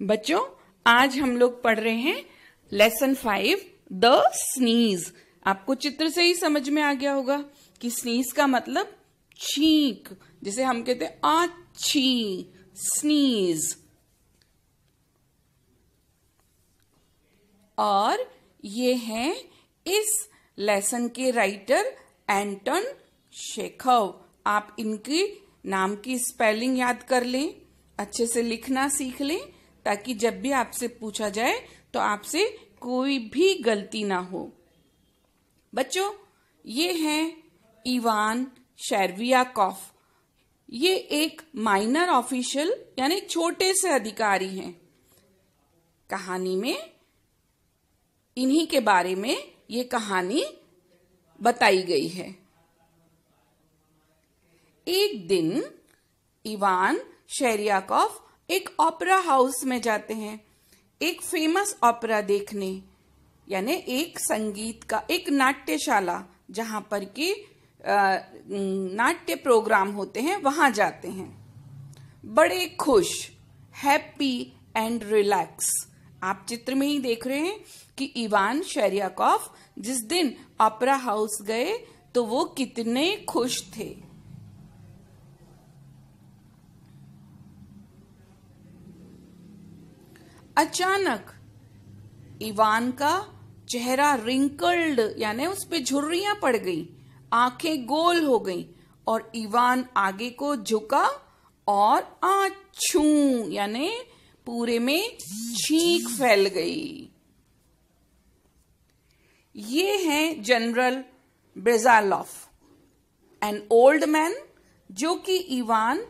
बच्चों, आज हम लोग पढ़ रहे हैं लेसन 5 द स्नीज। आपको चित्र से ही समझ में आ गया होगा कि स्नीज का मतलब छींक, जिसे हम कहते हैं आछी, स्नीज। और ये हैं इस लेसन के राइटर एंटन चेखव। आप इनके नाम की स्पेलिंग याद कर लें, अच्छे से लिखना सीख लें, ताकि जब भी आपसे पूछा जाए तो आपसे कोई भी गलती ना हो। बच्चों, ये हैं इवान शेरवियाकोव। ये एक माइनर ऑफिशियल यानी छोटे से अधिकारी हैं। कहानी में इन्हीं के बारे में ये कहानी बताई गई है। एक दिन इवान शेरवियाकोव एक ओपेरा हाउस में जाते हैं, एक फेमस ओपेरा देखने, यानी एक संगीत का एक नाट्यशाला जहां पर कि नाट्य प्रोग्राम होते हैं, वहां जाते हैं। बड़े खुश, हैप्पी एंड रिलैक्स। आप चित्र में ही देख रहे हैं कि इवान शेरवियाकोव जिस दिन ओपेरा हाउस गए तो वो कितने खुश थे। अचानक इवान का चेहरा रिंकल्ड यानी उस पे झुर्रियां पड़ गई, आंखें गोल हो गईं और इवान आगे को झुका और आछू यानी पूरे में छींक फैल गई। ये हैं जनरल ब्रेजालोव, एन ओल्ड मैन, जो कि इवान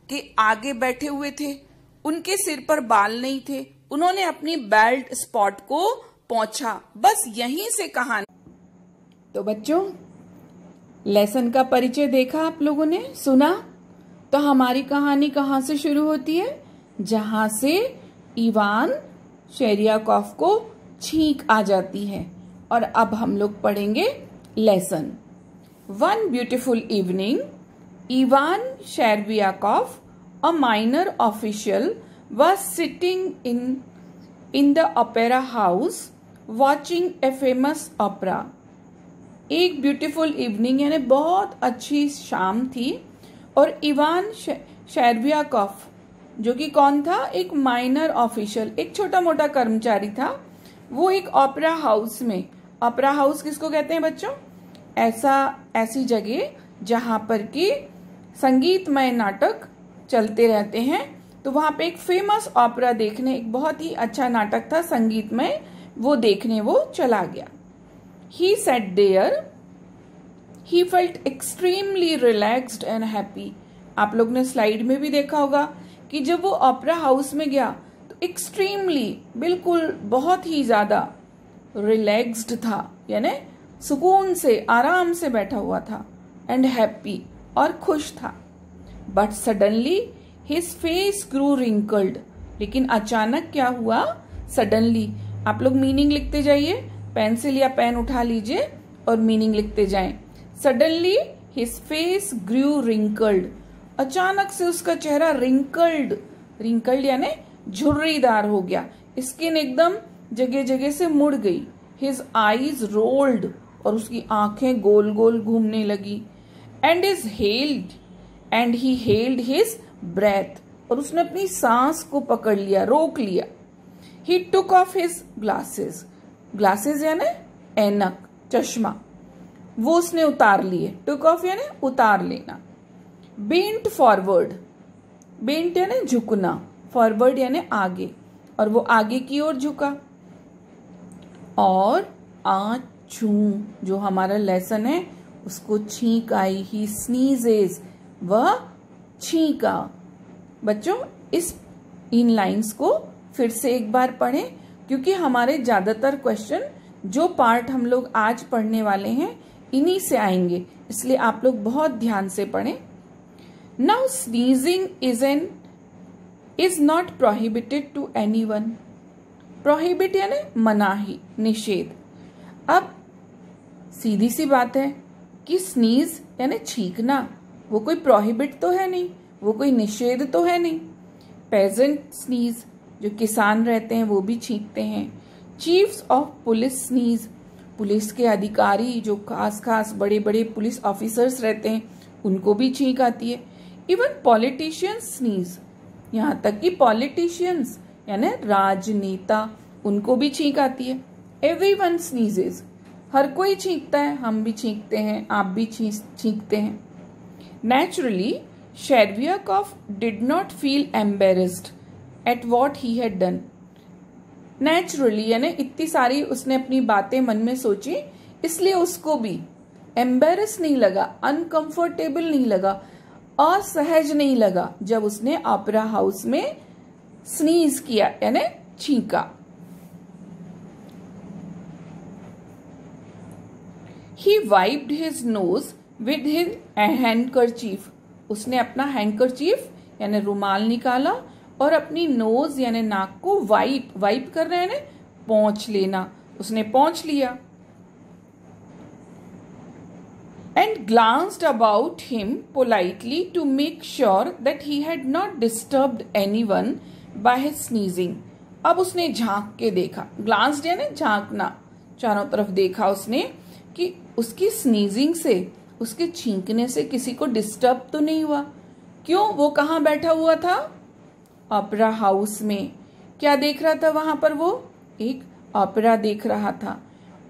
के आगे बैठे हुए थे। उनके सिर पर बाल नहीं थे। उन्होंने अपनी बेल्ट स्पॉट को पोंछा। बस यहीं से कहानी। तो बच्चों, लेसन का परिचय देखा आप लोगों ने, सुना। तो हमारी कहानी कहाँ से शुरू होती है? जहां से इवान शेरवियाकोव को छींक आ जाती है। और अब हम लोग पढ़ेंगे lesson. One beautiful evening, Ivan Chervyakov, a minor official, was sitting in the opera house watching a famous opera. एक ब्यूटीफुल इवनिंग यानी बहुत अच्छी शाम थी और इवान शेरवियाकोव, जो कि कौन था? एक माइनर ऑफिशियल, एक छोटा मोटा कर्मचारी था। वो एक ओपेरा हाउस में, ओपेरा हाउस किसको कहते हैं बच्चों? ऐसी जगह जहां पर कि संगीतमय नाटक चलते रहते हैं। तो वहां पे एक फेमस ओपेरा देखने, एक बहुत ही अच्छा नाटक था संगीतमय, वो देखने वो चला गया। He sat there, he felt extremely relaxed and happy. आप लोग ने स्लाइड में भी देखा होगा कि जब वो ओपेरा हाउस में गया तो एक्सट्रीमली, बिल्कुल बहुत ही ज्यादा रिलैक्स्ड था, यानी सुकून से, आराम से बैठा हुआ था, एंड हैप्पी और खुश था। But suddenly his face grew wrinkled. लेकिन अचानक क्या हुआ? सडनली। आप लोग मीनिंग लिखते जाइए, पेंसिल या पेन उठा लीजिए और मीनिंग लिखते जाएं। Suddenly his face grew wrinkled. अचानक से उसका चेहरा रिंकल्ड, रिंकल्ड यानी झुर्रीदार हो गया। स्किन एकदम जगह जगह से मुड़ गई। हिज आईज रोल्ड, और उसकी आंखें गोल गोल घूमने लगी। And he held his breath, और उसने अपनी सांस को पकड़ लिया, रोक लिया। He took off his glasses, glasses यानी ऐनक, चश्मा, वो उसने उतार लिए। टुक ऑफ यानी उतार लेना। बेंट फॉरवर्ड, बेंट यानी झुकना, फॉरवर्ड यानी आगे, और वो आगे की ओर झुका। और आछू, जो हमारा लेसन है, उसको छींक आई। ही स्नीजेस, वह छींका। बच्चों, इन लाइंस को फिर से एक बार पढ़ें, क्योंकि हमारे ज्यादातर क्वेश्चन, जो पार्ट हम लोग आज पढ़ने वाले हैं, इन्हीं से आएंगे, इसलिए आप लोग बहुत ध्यान से पढ़ें। Now sneezing is not prohibited to anyone. Prohibit यानी मनाही, निषेध। अब सीधी सी बात है कि स्नीज यानी छींकना, वो कोई प्रोहिबिट तो है नहीं, वो कोई निषेध तो है नहीं। पेजेंट स्नीज, जो किसान रहते हैं वो भी छींकते हैं। Chiefs of police sneeze, police के अधिकारी जो खास खास बड़े बड़े पुलिस ऑफिसर्स रहते हैं उनको भी छींक आती है। इवन पॉलिटिशियंस स्नीज, यहाँ तक कि पॉलिटिशियंस यानी राजनेता उनको भी छींक आती है। एवरीवन स्नीजेस, हर कोई छींकता है, हम भी छींकते हैं, आप भी छींकते हैं। Naturally Chervyakov did not feel embarrassed at what he had done. Naturally यानी इतनी सारी उसने अपनी बातें मन में सोची, इसलिए उसको भी एम्बेरस नहीं लगा, अनकंफर्टेबल नहीं लगा, असहज नहीं लगा जब उसने ओपेरा हाउस में स्नीज किया यानी छींका। He wiped his nose with his handkerchief. उसने अपना हैंकरचीफ यानी रुमाल निकाला और अपनी नोज यानी नाक को वाइप कर रहे हैं, पोंछ लेना, उसने पोंछ लिया। And glanced about him politely to make sure that he had not disturbed anyone by his sneezing. अब उसने झांक के देखा, ग्लांस्ड यानी झांकना, चारों तरफ देखा उसने कि उसकी स्नीजिंग से, उसके छींकने से किसी को डिस्टर्ब तो नहीं हुआ। क्यों? वो कहाँ बैठा हुआ था? ओपेरा हाउस में। क्या देख रहा था वहां पर? वो एक ओपेरा देख रहा था।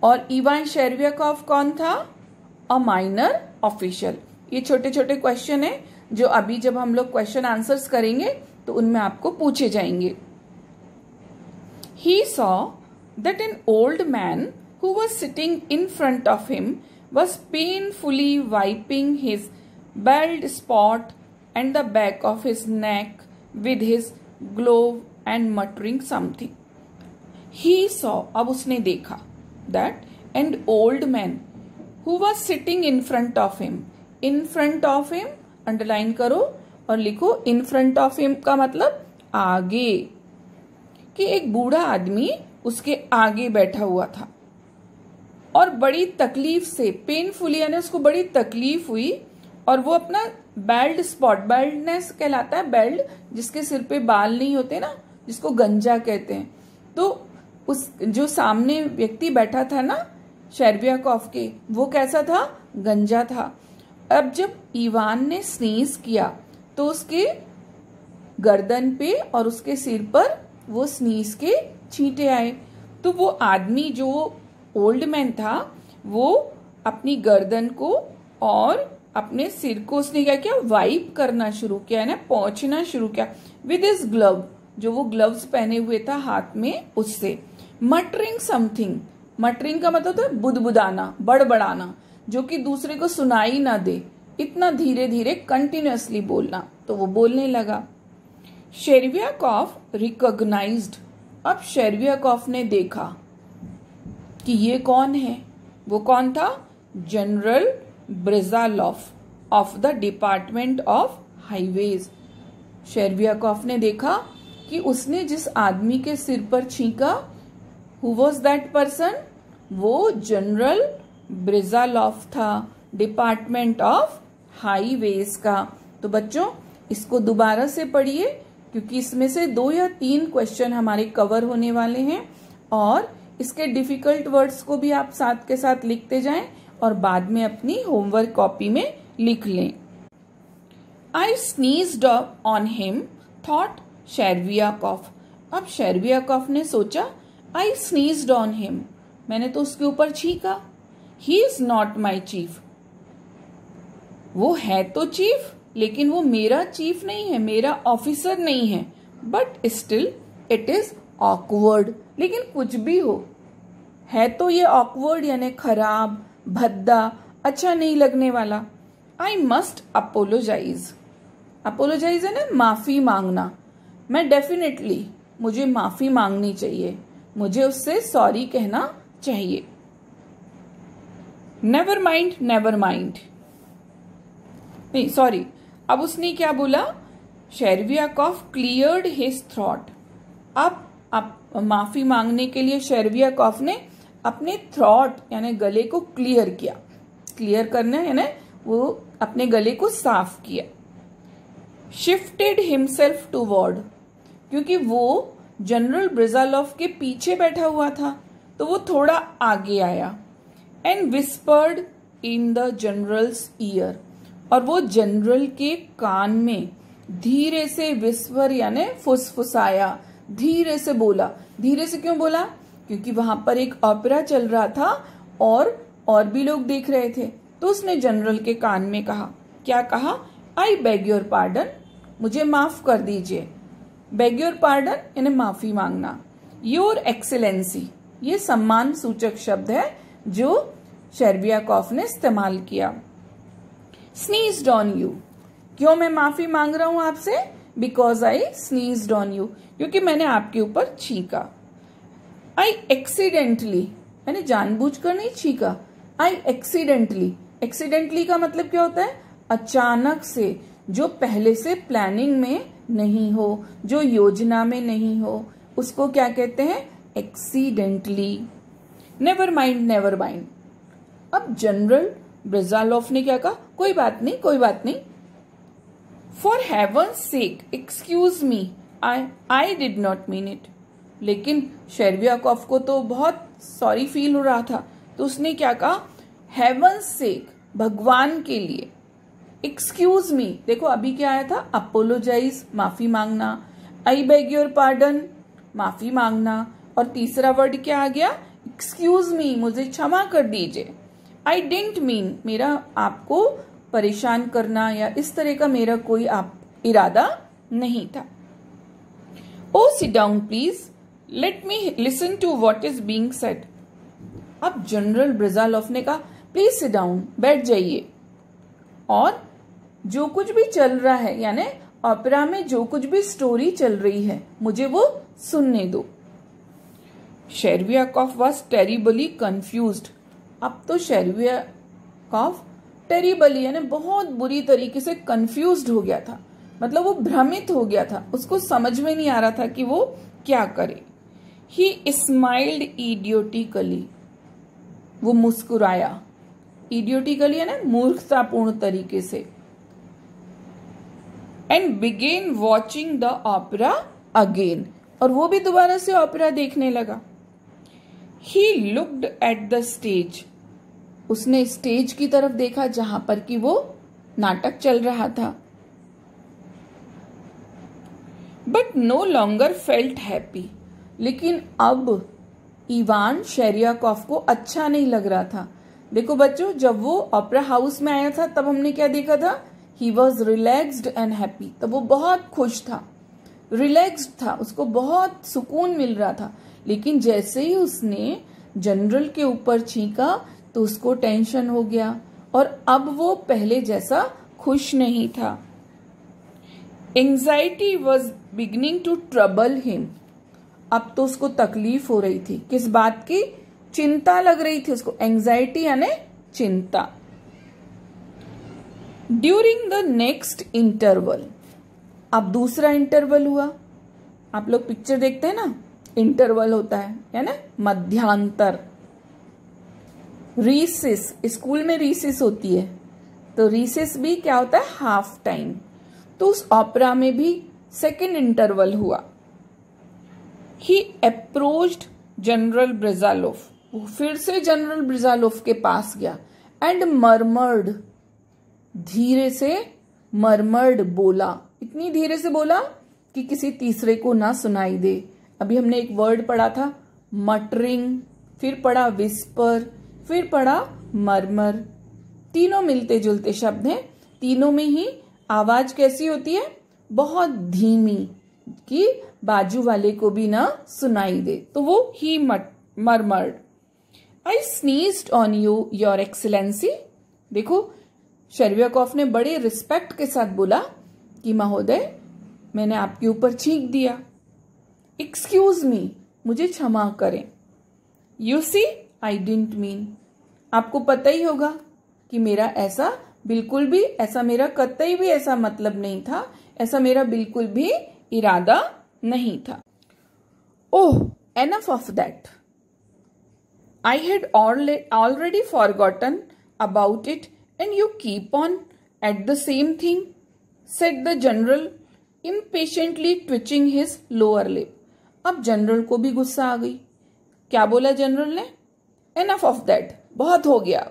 और इवान शेरवियाकोफ कौन था? A minor official. ये छोटे छोटे क्वेश्चन है जो अभी जब हम लोग क्वेश्चन आंसर्स करेंगे तो उनमें आपको पूछे जाएंगे। He saw that an old man who was sitting in front of him was painfully wiping his bald spot and the back of his neck with his glove and muttering something. He saw, अब उसने देखा, that an old man who was sitting in front of him. In front of him underline करो और लिखो in front of him का मतलब आगे, कि एक बूढ़ा आदमी उसके आगे बैठा हुआ था और बड़ी तकलीफ से, पेनफुली यानी उसको बड़ी तकलीफ हुई, और वो अपना बेल्ड स्पॉट, बेल्डनेस कहलाता है बेल्ड जिसके सिर पे बाल नहीं होते ना, जिसको गंजा कहते हैं, तो उस जो सामने व्यक्ति बैठा था ना शेरवियाकोफ के, वो कैसा था? गंजा था। अब जब इवान ने स्नीज किया तो उसके गर्दन पे और उसके सिर पर वो स्नीज के छींटे आए। तो वो आदमी जो ओल्ड मैन था वो अपनी गर्दन को और अपने सिर को उसने क्या किया? वाइप करना शुरू किया ना, पोंछना शुरू किया विद हिज ग्लव, जो वो ग्लव्स पहने हुए था हाथ में उससे। मटरिंग समथिंग, मटरिंग का मतलब होता है बुदबुदाना, बड़बड़ाना, जो कि दूसरे को सुनाई ना दे, इतना धीरे धीरे कंटिन्यूअसली बोलना। तो वो बोलने लगा। शेरवियाकोफ रिकॉग्नाइज्ड, अब शेरवियाकोफ ने देखा कि ये कौन है। वो कौन था? General Brizzhalov of the department of highways. Chervyakov ने देखा कि उसने जिस आदमी के सिर पर छींका, हु वॉज दैट पर्सन? वो जनरल ब्रिजालोफ था, डिपार्टमेंट ऑफ हाईवेज का। तो बच्चों इसको दोबारा से पढ़िए क्योंकि इसमें से 2 या 3 क्वेश्चन हमारे कवर होने वाले हैं, और इसके डिफिकल्ट वर्ड्स को भी आप साथ के साथ लिखते जाएं और बाद में अपनी होमवर्क कॉपी में लिख लें। आई स्नीज्ड ऑन हिम थॉट शेरवियाकोफ। अब शेरवियाकोफ ने सोचा, आई स्नीज्ड ऑन हिम, मैंने तो उसके ऊपर छींका। He is not my chief, वो है तो चीफ लेकिन वो मेरा चीफ नहीं है, मेरा ऑफिसर नहीं है। But still it is awkward, लेकिन कुछ भी हो, है तो ये ऑकवर्ड यानी खराब, भद्दा, अच्छा नहीं लगने वाला। आई मस्ट अपोलोजाइज, अपोलोजाइज है ना माफी मांगना। मैं डेफिनेटली, मुझे माफी मांगनी चाहिए, मुझे उससे सॉरी कहना चाहिए। नेवर माइंड, नेवर माइंड नहीं, सॉरी। अब उसने क्या बोला? शेरवियाकोफ क्लियर्ड हिज थ्रॉट। अब माफी मांगने के लिए शेरवियाकोफ ने अपने थ्रॉट यानी गले को क्लियर किया। क्लियर करना यानी वो अपने गले को साफ किया। शिफ्टेड हिमसेल्फ टूवर्ड, क्योंकि वो जनरल ब्रिजालोव के पीछे बैठा हुआ था, तो वो थोड़ा आगे आया and whispered in the generals year, और वो जनरल के कान में धीरे से विस्पर यानी फुसफुसाया, धीरे से बोला। धीरे से क्यों बोला? क्योंकि वहां पर एक ओपेरा चल रहा था और भी लोग देख रहे थे। तो उसने जनरल के कान में कहा, क्या कहा? आई बेग योर पार्डन, मुझे माफ कर दीजिए। बेग योर पार्डन यानी माफी मांगना। योर एक्सीलेंसी ये सम्मान सूचक शब्द है जो शेरबियाकोफ ने इस्तेमाल किया। स्नीज्ड ऑन यू, क्यों मैं माफी मांग रहा हूं आपसे? बिकॉज आई स्नीज्ड ऑन यू, क्योंकि मैंने आपके ऊपर छींका। आई एक्सीडेंटली यानी जानबूझकर नहीं छींका। आई एक्सीडेंटली का मतलब क्या होता है? अचानक से, जो पहले से प्लानिंग में नहीं हो, जो योजना में नहीं हो, उसको क्या कहते हैं? एक्सीडेंटली। Never mind. अब जनरल ब्रिजालोव ने क्या कहा? कोई बात नहीं। For heaven's sake excuse me, I did not mean it. लेकिन शेरबियाकोफ को तो बहुत सॉरी फील हो रहा था, तो उसने क्या कहा? हेवंस सेक, भगवान के लिए। एक्सक्यूज मी, देखो अभी क्या आया था? अपोलोजाइज, माफी मांगना। आई बेग योर पार्डन, माफी मांगना। और तीसरा वर्ड क्या आ गया? एक्सक्यूज मी, मुझे क्षमा कर दीजिए। आई डिडंट मीन, मेरा आपको परेशान करना या इस तरह का मेरा कोई इरादा नहीं था। Oh sit down please, let me listen to what is being said. अब जनरल ब्रिजालोव ने कहा, प्लीज सिट डाउन, बैठ जाइए, और जो कुछ भी चल रहा है यानी ओपेरा में जो कुछ भी स्टोरी चल रही है मुझे वो सुनने दो। शेरबियाकोफ वॉज टेरिबली कंफ्यूज्ड। अब तो शेरबियाकोफ टेरिबली यानी बहुत बुरी तरीके से कंफ्यूज्ड हो गया था, मतलब वो भ्रमित हो गया था, उसको समझ में नहीं आ रहा था कि वो क्या करे। ही स्माइल्ड इडियोटिकली, वो मुस्कुराया। इडियोटिकली यानी मूर्खतापूर्ण तरीके से। And began watching the opera again, और वो भी दोबारा से ओपेरा देखने लगा। He looked at the stage, उसने स्टेज की तरफ देखा जहां पर कि वो नाटक चल रहा था। But no longer felt happy, लेकिन अब इवान शेरबियाकोफ को अच्छा नहीं लग रहा था। देखो बच्चों, जब वो ओपेरा हाउस में आया था तब हमने क्या देखा था? He was relaxed and happy, तब वो बहुत खुश था, रिलैक्स्ड था, उसको बहुत सुकून मिल रहा था। लेकिन जैसे ही उसने जनरल के ऊपर छींका तो उसको टेंशन हो गया, और अब वो पहले जैसा खुश नहीं था। Anxiety was beginning to trouble him, अब तो उसको तकलीफ हो रही थी। किस बात की? चिंता लग रही थी उसको। एंजाइटी यानी चिंता। ड्यूरिंग द नेक्स्ट इंटरवल, अब दूसरा इंटरवल हुआ। आप लोग पिक्चर देखते हैं ना, इंटरवल होता है यानी मध्यांतर। रीसेस, स्कूल में रीसेस होती है, तो रीसेस भी क्या होता है? Half time. तो उस ओपेरा में भी सेकेंड इंटरवल हुआ। ही अप्रोच्ड जनरल ब्रिजालोव, वो फिर से जनरल ब्रिजालोव के पास गया। एंड मरमर्ड, धीरे से मरमर्ड बोला, इतनी धीरे से बोला कि किसी तीसरे को ना सुनाई दे। अभी हमने एक वर्ड पढ़ा था मटरिंग, फिर पढ़ा विस्पर, फिर पढ़ा मरमर। तीनों मिलते जुलते शब्द हैं, तीनों में ही आवाज कैसी होती है? बहुत धीमी, कि बाजू वाले को भी ना सुनाई दे, तो वो ही murmured. I स्नीज्ड on you your excellency. देखो शेरबियाकोफ ने बड़े रिस्पेक्ट के साथ बोला कि महोदय मैंने आपके ऊपर छींक दिया। एक्सक्यूज मी, मुझे क्षमा करें। You see I didn't mean, आपको पता ही होगा कि मेरा ऐसा बिल्कुल भी, ऐसा मेरा कतई भी ऐसा मतलब नहीं था, ऐसा मेरा बिल्कुल भी इरादा नहीं था। Oh enough of that, I had already forgotten about it and you keep on at the same thing, said the general impatiently twitching his lower lip। अब जनरल को भी गुस्सा आ गई। क्या बोला जनरल ने? एनफ ऑफ दैट, बहुत हो गया।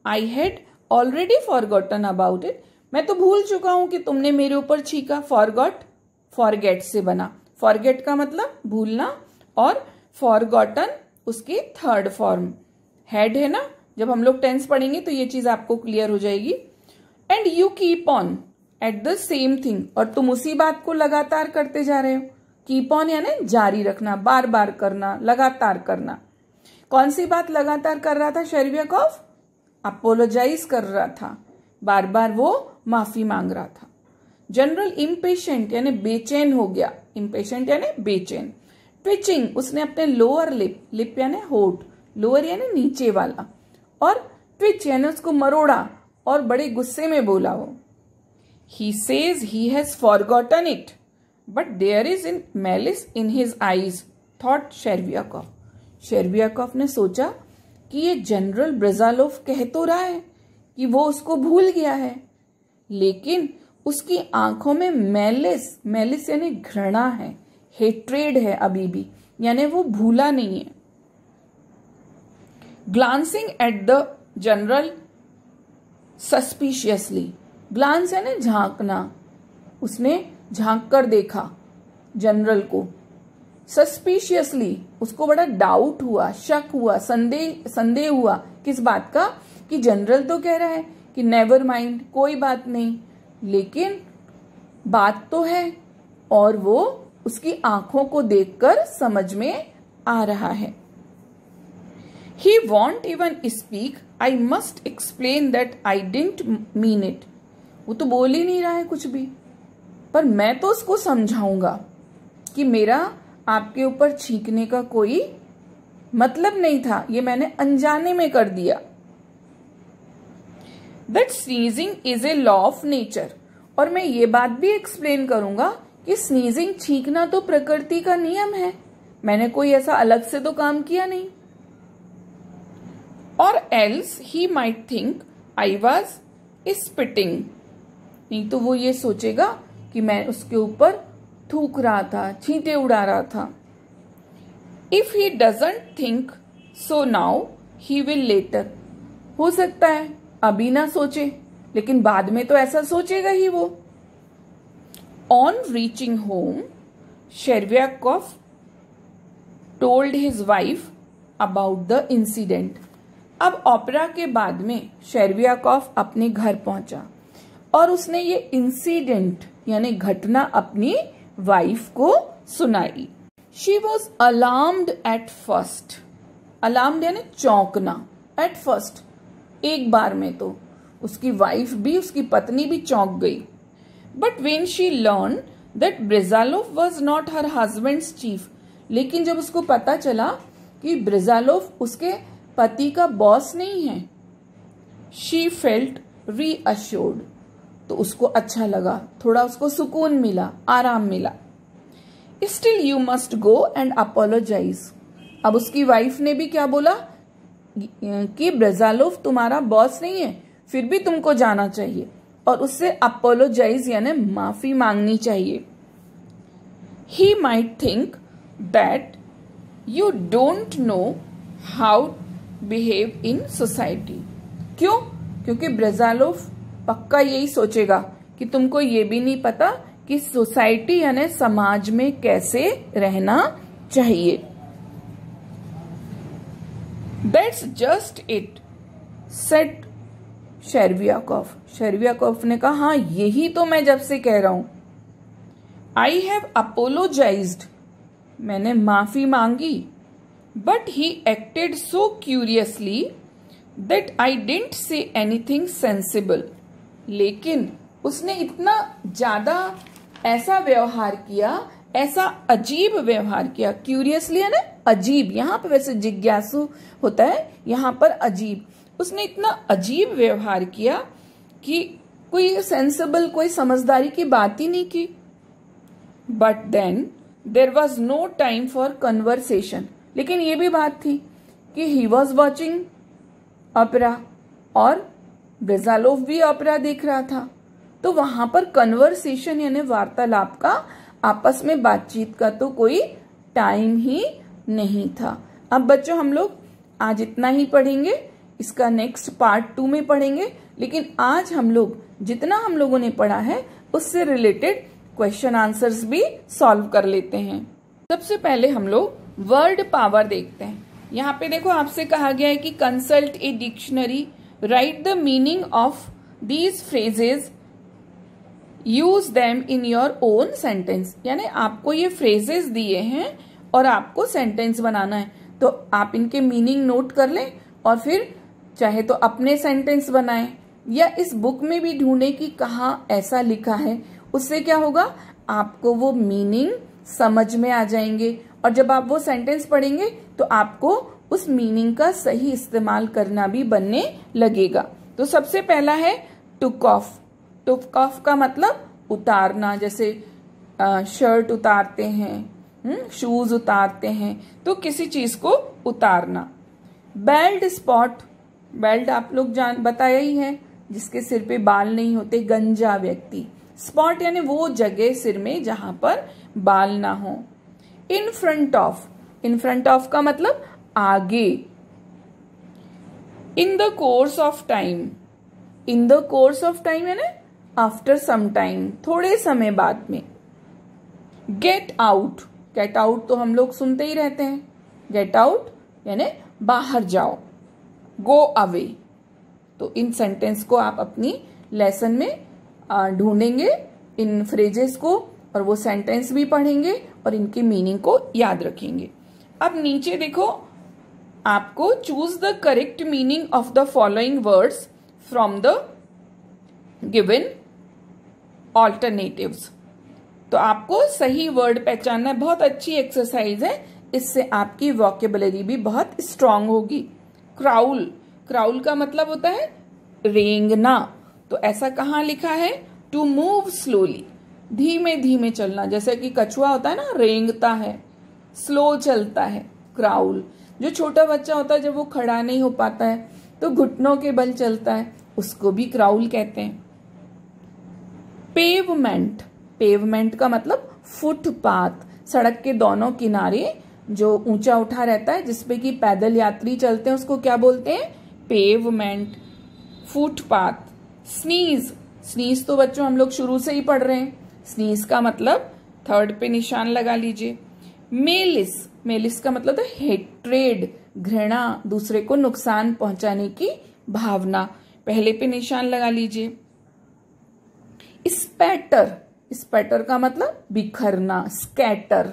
आई had already forgotten about it, मैं तो भूल चुका हूं कि तुमने मेरे ऊपर छींका। फॉरगॉट फॉरगेट से बना। फॉरगेट का मतलब भूलना और फॉरगॉटन उसकी थर्ड फॉर्म हैड है ना। जब हम लोग टेंस पढ़ेंगे तो ये चीज आपको क्लियर हो जाएगी। And you keep on at the same thing, और तुम उसी बात को लगातार करते जा रहे हो। कीप ऑन यानी जारी रखना, बार बार करना, लगातार करना। कौन सी बात लगातार कर रहा था शेरवियाकोव? अपोलोजाइज कर रहा था, बार बार वो माफी मांग रहा था। जनरल इम्पेशेंट यानी बेचैन हो गया। इम्पेशेंट यानी बेचैन। ट्विचिंग, उसने अपने लोअर लिप, लिप यानी होठ, लोअर यानी नीचे वाला, और ट्विच यानी उसको मरोड़ा और बड़े गुस्से में बोला वो। He says he has forgotten it but there is in malice in his eyes, thought Chervyakov. Chervyakov ने सोचा कि ये जनरल ब्रेज़ालोव कह तो रहा है कि वो उसको भूल गया है, लेकिन उसकी आंखों में मैलिस, मैलिस यानी घृणा है, हेट्रेड है अभी भी, यानी वो भूला नहीं है। Glancing at the general suspiciously, glance यानी झांकना, उसने झांक कर देखा जनरल को। सस्पिशियसली, उसको बड़ा डाउट हुआ, शक हुआ, संदेह हुआ। किस बात का? कि जनरल तो कह रहा है कि नेवर माइंड, कोई बात नहीं, लेकिन बात तो है, और वो उसकी आंखों को देखकर समझ में आ रहा है। He won't even speak. I must explain that I didn't mean it. वो तो बोल ही नहीं रहा है कुछ भी, पर मैं तो उसको समझाऊंगा कि मेरा आपके ऊपर छींकने का कोई मतलब नहीं था, ये मैंने अनजाने में कर दिया। That sneezing is a law of nature. और मैं ये बात भी एक्सप्लेन करूंगा कि स्नीजिंग, छींकना तो प्रकृति का नियम है, मैंने कोई ऐसा अलग से तो काम किया नहीं। और else he might think I was spitting, नहीं तो वो ये सोचेगा कि मैं उसके ऊपर थूक रहा था, छींटे उड़ा रहा था। If he doesn't think so now he will later, हो सकता है अभी ना सोचे, लेकिन बाद में तो ऐसा सोचेगा ही वो। On reaching home, Chervyakov told his wife about the incident. अब ओपेरा के बाद में शेरवियाकोव अपने घर पहुंचा और उसने ये इंसिडेंट यानी घटना अपनी वाइफ को सुनाई। She was alarmed at first, alarmed यानी चौंकना, एट फर्स्ट, एक बार में तो उसकी वाइफ भी, उसकी पत्नी भी चौंक गई। But when she learn that Brizzhalov was not her husband's chief, लेकिन जब उसको पता चला कि ब्रेज़ालोव उसके पति का बॉस नहीं है, शी फेल्ट रीअश्योर्ड, तो उसको अच्छा लगा, थोड़ा उसको सुकून मिला, आराम मिला। Still you must go and apologise, अब उसकी वाइफ ने भी क्या बोला कि ब्रेज़ालोव तुम्हारा बॉस नहीं है, फिर भी तुमको जाना चाहिए और उससे अपोलोजाइज यानी माफी मांगनी चाहिए। He might think that you don't know how behave in society. क्यों? क्योंकि ब्रेज़ालोव पक्का यही सोचेगा कि तुमको ये भी नहीं पता कि सोसाइटी यानी समाज में कैसे रहना चाहिए। That's just it said Chervyakov. Chervyakov ने कहा, हाँ यही तो मैं जब से कह रहा हूं। आई हैव अपोलोजाइज्ड, मैंने माफी मांगी, but he acted so curiously that I didn't say anything sensible, लेकिन उसने इतना ज्यादा ऐसा व्यवहार किया, ऐसा अजीब व्यवहार किया। क्यूरियसली है ना अजीब, यहां पर वैसे जिज्ञासु होता है, यहां पर अजीब। उसने इतना अजीब व्यवहार किया कि कोई सेंसिबल, कोई समझदारी की बात ही नहीं की। But then there was no time for conversation, लेकिन ये भी बात थी कि ही वॉज वॉचिंग ओपेरा और ब्रेज़ालोव भी ओपेरा देख रहा था, तो वहां पर कन्वर्सेशन यानी वार्तालाप का, आपस में बातचीत का तो कोई टाइम ही नहीं था। अब बच्चों हम लोग आज इतना ही पढ़ेंगे, इसका नेक्स्ट पार्ट 2 में पढ़ेंगे, लेकिन आज हम लोग जितना हम लोगों ने पढ़ा है उससे रिलेटेड क्वेश्चन आंसर्स भी सॉल्व कर लेते हैं। सबसे पहले हम लोग वर्ड पावर देखते हैं। यहाँ पे देखो आपसे कहा गया है कि consult a dictionary, right the meaning of these phrases, use them in your own sentence. यानी आपको ये फ्रेजेस दिए हैं और आपको सेंटेंस बनाना है, तो आप इनके मीनिंग नोट कर लें और फिर चाहे तो अपने सेंटेंस बनाएं या इस बुक में भी ढूंढे कि कहाँ ऐसा लिखा है। उससे क्या होगा, आपको वो मीनिंग समझ में आ जाएंगे और जब आप वो सेंटेंस पढ़ेंगे तो आपको उस मीनिंग का सही इस्तेमाल करना भी बनने लगेगा। तो सबसे पहला है टुक ऑफ। टुक ऑफ का मतलब उतारना, जैसे शर्ट उतारते हैं, शूज उतारते हैं, तो किसी चीज को उतारना। बेल्ड स्पॉट, बेल्ट आप लोग बताया ही है, जिसके सिर पे बाल नहीं होते, गंजा व्यक्ति। स्पॉट यानी वो जगह सिर में जहां पर बाल ना हो। In front of, in front of का मतलब आगे। In the course of time, in the course of time यानी आफ्टर सम टाइम, थोड़े समय बाद में। गेट आउट, गेट आउट तो हम लोग सुनते ही रहते हैं, गेट आउट यानी बाहर जाओ। गो अवे, तो इन सेंटेंस को आप अपनी लेसन में ढूंढेंगे, इन फ्रेजेस को, और वो सेंटेंस भी पढ़ेंगे और इनके मीनिंग को याद रखेंगे। अब नीचे देखो, आपको choose the correct meaning of the following words from the given alternatives. तो आपको सही वर्ड पहचानना है, बहुत अच्छी एक्सरसाइज है, इससे आपकी वोकेबुलरी भी बहुत स्ट्रांग होगी। क्राउल, क्राउल का मतलब होता है रेंगना, तो ऐसा कहाँ लिखा है, टू मूव स्लोली, धीमे धीमे चलना, जैसे कि कछुआ होता है ना, रेंगता है, स्लो चलता है। क्राउल, जो छोटा बच्चा होता है जब वो खड़ा नहीं हो पाता है तो घुटनों के बल चलता है, उसको भी क्राउल कहते हैं। पेवमेंट, पेवमेंट का मतलब फुटपाथ, सड़क के दोनों किनारे जो ऊंचा उठा रहता है जिसपे कि पैदल यात्री चलते हैं, उसको क्या बोलते हैं, पेवमेंट। फुटपाथ। स्नीज, स्नीज तो बच्चों हम लोग शुरू से ही पढ़ रहे हैं, स्नीज का मतलब थर्ड पे निशान लगा लीजिए। मेलिस, मेलिस का मतलब है हेट्रेड, घृणा, दूसरे को नुकसान पहुंचाने की भावना, पहले पे निशान लगा लीजिए। स्पैटर, स्पैटर का मतलब बिखरना, स्कैटर।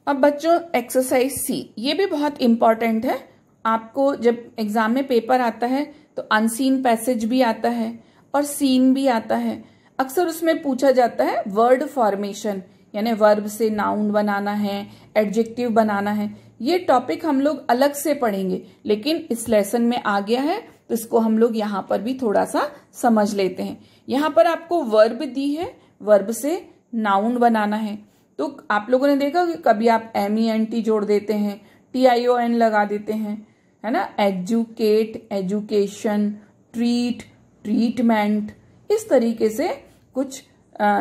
अब बच्चों एक्सरसाइज सी, ये भी बहुत इंपॉर्टेंट है। आपको जब एग्जाम में पेपर आता है तो अनसीन पैसेज भी आता है और सीन भी आता है। अक्सर उसमें पूछा जाता है वर्ड फॉर्मेशन, यानी वर्ब से नाउन बनाना है, एडजेक्टिव बनाना है। ये टॉपिक हम लोग अलग से पढ़ेंगे, लेकिन इस लेसन में आ गया है तो इसको हम लोग यहाँ पर भी थोड़ा सा समझ लेते हैं। यहाँ पर आपको वर्ब दी है, वर्ब से नाउन बनाना है, तो आप लोगों ने देखा कि कभी आप MENT जोड़ देते हैं, TION लगा देते हैं, है ना। एजुकेट, एजुकेशन, ट्रीट, ट्रीटमेंट, इस तरीके से कुछ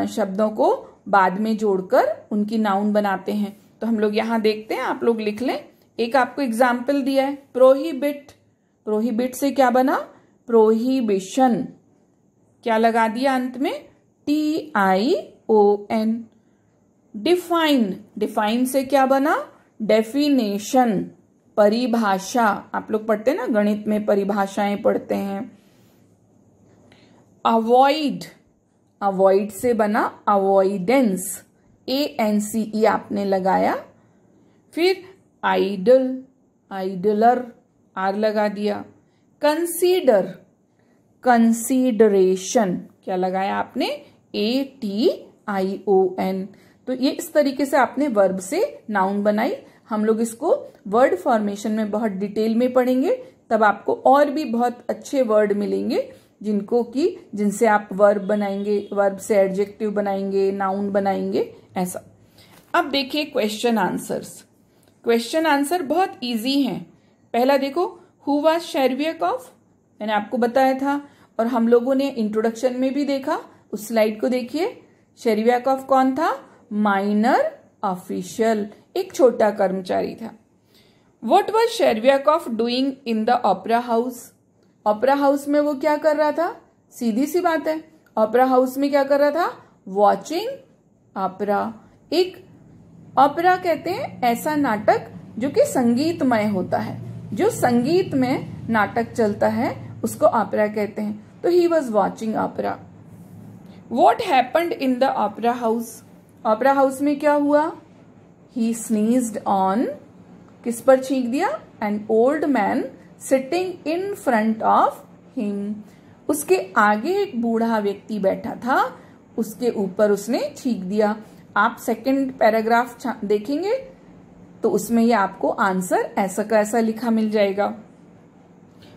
शब्दों को बाद में जोड़कर उनकी नाउन बनाते हैं। तो हम लोग यहाँ देखते हैं, आप लोग लिख लें। एक आपको एग्जाम्पल दिया है, प्रोहिबिट, प्रोहिबिट से क्या बना, प्रोहिबिशन, क्या लगा दिया अंत में, TION। डिफाइन, डिफाइन से क्या बना, डेफिनेशन, परिभाषा, आप लोग पढ़ते हैं ना गणित में परिभाषाएं पढ़ते हैं। अवॉइड, अवॉइड से बना अवॉइडेंस, ANCE आपने लगाया। फिर आइडल, आइडलर, R लगा दिया। कंसीडर, कंसीडरेशन, क्या लगाया आपने, ATION। तो ये इस तरीके से आपने वर्ब से नाउन बनाई। हम लोग इसको वर्ड फॉर्मेशन में बहुत डिटेल में पढ़ेंगे, तब आपको और भी बहुत अच्छे वर्ड मिलेंगे जिनको कि जिनसे आप वर्ब बनाएंगे, वर्ब से एडजेक्टिव बनाएंगे, नाउन बनाएंगे, ऐसा। अब देखिए क्वेश्चन आंसर्स। क्वेश्चन आंसर बहुत इजी हैं। पहला देखो, हु वाज शेरवियाकोव, मैंने आपको बताया था और हम लोगों ने इंट्रोडक्शन में भी देखा, उस स्लाइड को देखिए। शेरवियाकोव कौन था, माइनर ऑफिशियल, एक छोटा कर्मचारी था। What was Chervyakov doing in the opera house? Opera house में वो क्या कर रहा था? सीधी सी बात है, ओपेरा हाउस में क्या कर रहा था? Watching opera. एक ओपेरा कहते हैं ऐसा नाटक जो कि संगीतमय होता है, जो संगीत में नाटक चलता है उसको ओपेरा कहते हैं। तो he was watching opera. What happened in the opera house? Opera house में क्या हुआ? ही स्नीज्ड ऑन, किस पर छींक दिया? N old man sitting in front of him, उसके आगे एक बूढ़ा व्यक्ति बैठा था, उसके ऊपर उसने छींक दिया। आप सेकंड पैराग्राफ देखेंगे तो उसमें ये आपको आंसर ऐसा का ऐसा लिखा मिल जाएगा।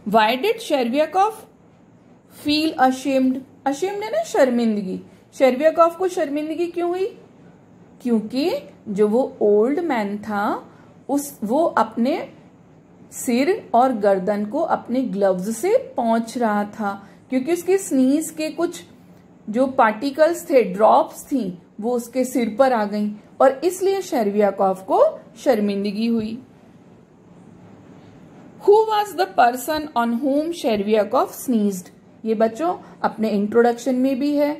Why did Chervyakov feel ashamed? Ashamed है ना शर्मिंदगी। शेरवियाकोफ को शर्मिंदगी क्यों हुई? क्योंकि जो वो ओल्ड मैन था वो अपने सिर और गर्दन को अपने ग्लव्स से पोंछ रहा था, क्योंकि उसके स्नीज के कुछ जो पार्टिकल्स थे, ड्रॉप्स थी, वो उसके सिर पर आ गईं और इसलिए शेरवियाकोफ को शर्मिंदगी हुई। Who was the person on whom शेरवियाकोफ sneezed? ये बच्चों अपने इंट्रोडक्शन में भी है।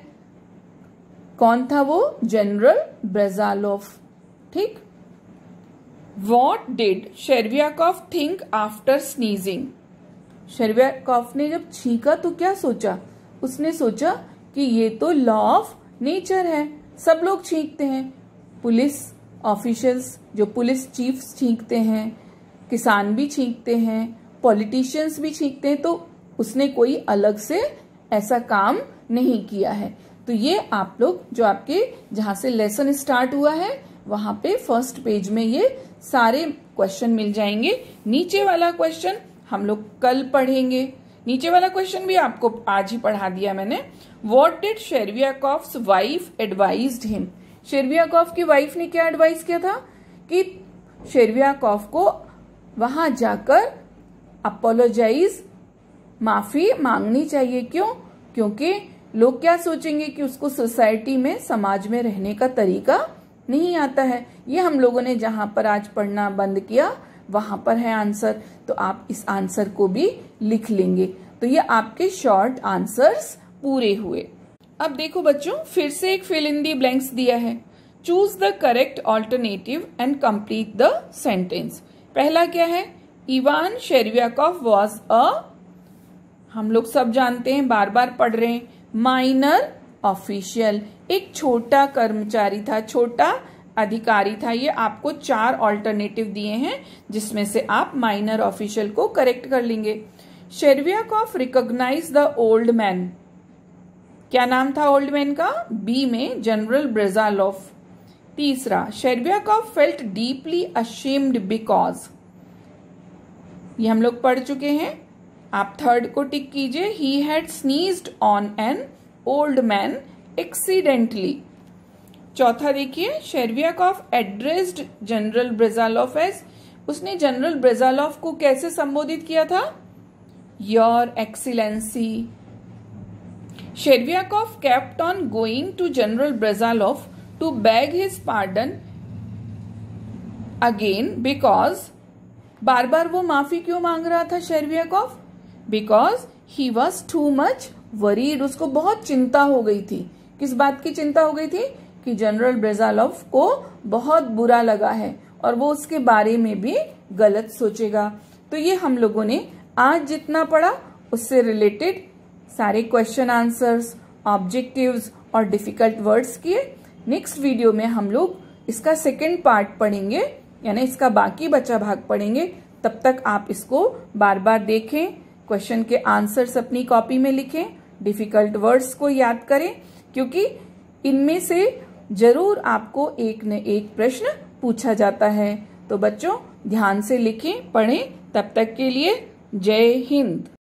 कौन था वो? जनरल ब्रेजालोफ। ठीक। What did शेरवियाकोफ think after sneezing? शेरवियाकोफ ने जब छींका तो क्या सोचा? उसने सोचा कि ये तो लॉ ऑफ नेचर है, सब लोग छींकते हैं। पुलिस ऑफिशियल्स, जो पुलिस चीफ्स छींकते हैं, किसान भी छींकते हैं, पॉलिटिशियंस भी छींकते हैं, तो उसने कोई अलग से ऐसा काम नहीं किया है। तो ये आप लोग जो आपके जहां से लेसन स्टार्ट हुआ है वहां पे फर्स्ट पेज में ये सारे क्वेश्चन मिल जाएंगे। नीचे वाला क्वेश्चन हम लोग कल पढ़ेंगे। नीचे वाला क्वेश्चन भी आपको आज ही पढ़ा दिया मैंने। What did Chervyakov's wife advised him? Chervyakov की वाइफ ने क्या एडवाइस किया था कि शेरवियाकोफ को वहां जाकर अपोलोजाइज, माफी मांगनी चाहिए। क्यों? क्योंकि लोग क्या सोचेंगे कि उसको सोसाइटी में, समाज में रहने का तरीका नहीं आता है। ये हम लोगों ने जहां पर आज पढ़ना बंद किया वहां पर है आंसर, तो आप इस आंसर को भी लिख लेंगे। तो ये आपके शॉर्ट आंसर्स पूरे हुए। अब देखो बच्चों, फिर से एक फिल इन दी ब्लैंक्स दिया है। Choose the correct alternative and complete the sentence. पहला क्या है? इवान शेरवियाकोफ वॉज अ, हम लोग सब जानते हैं, बार बार पढ़ रहे हैं, माइनर ऑफिशियल, एक छोटा कर्मचारी था, छोटा अधिकारी था। ये आपको 4 ऑल्टरनेटिव दिए हैं जिसमें से आप माइनर ऑफिशियल को करेक्ट कर लेंगे। शेरवियाकोफ रिकॉग्नाइज द ओल्ड मैन, क्या नाम था ओल्ड मैन का? बी में जनरल ब्रेजालोफ। तीसरा, शेरवियाकोफ फेल्ट डीपली अशेम्ड बिकॉज, ये हम लोग पढ़ चुके हैं, आप थर्ड को टिक कीजिए। He had sneezed on an old man accidentally. चौथा देखिए, Chervyakov addressed general Brizzhalov as, उसने जनरल ब्रेजालोफ को कैसे संबोधित किया था? Your excellency. Chervyakov kept on going to general Brizzhalov to beg his pardon again because, बार बार वो माफी क्यों मांग रहा था शेरवियाकोफ? Because he was too much worried, उसको बहुत चिंता हो गई थी। किस बात की चिंता हो गई थी? कि जनरल ब्रेजालोफ को बहुत बुरा लगा है और वो उसके बारे में भी गलत सोचेगा। तो ये हम लोगों ने आज जितना पढ़ा उससे रिलेटेड सारे क्वेश्चन आंसर्स, ऑब्जेक्टिव्स और डिफिकल्ट वर्ड्स किए। नेक्स्ट वीडियो में हम लोग इसका सेकेंड पार्ट पढ़ेंगे, यानी इसका बाकी बचा भाग पढ़ेंगे। तब तक आप इसको बार बार देखें, क्वेश्चन के आंसर्स अपनी कॉपी में लिखें, डिफिकल्ट वर्ड्स को याद करें, क्योंकि इनमें से जरूर आपको एक न एक प्रश्न पूछा जाता है। तो बच्चों ध्यान से लिखें, पढ़ें। तब तक के लिए जय हिंद।